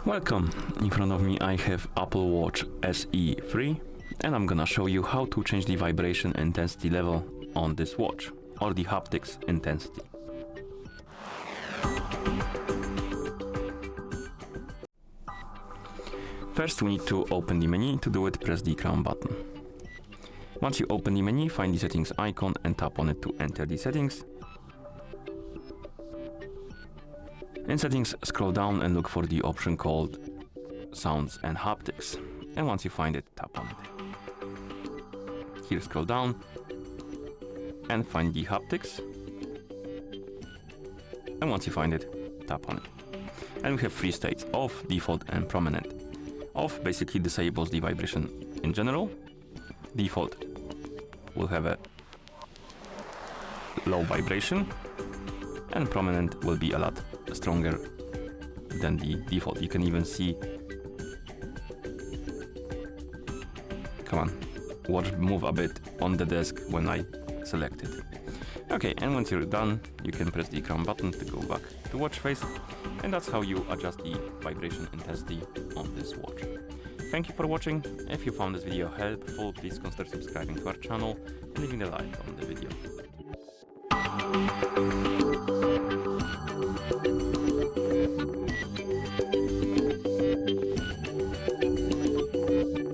Welcome! In front of me I have Apple Watch SE 3 and I'm gonna show you how to change the vibration intensity level on this watch, or the haptics intensity. First we need to open the menu. To do it, press the crown button. Once you open the menu, find the settings icon and tap on it to enter the settings. In settings, scroll down and look for the option called Sounds and Haptics. And once you find it, tap on it. Here scroll down and find the haptics. And once you find it, tap on it. And we have three states: off, default and prominent. Off basically disables the vibration in general. Default will have a low vibration, and prominent will be a lot stronger than the default. You can even see, come on, watch move a bit on the desk when I select it. Okay, and once you're done, you can press the crown button to go back to watch face, and that's how you adjust the vibration intensity on this watch. Thank you for watching. If you found this video helpful, please consider subscribing to our channel and leaving a like on the video.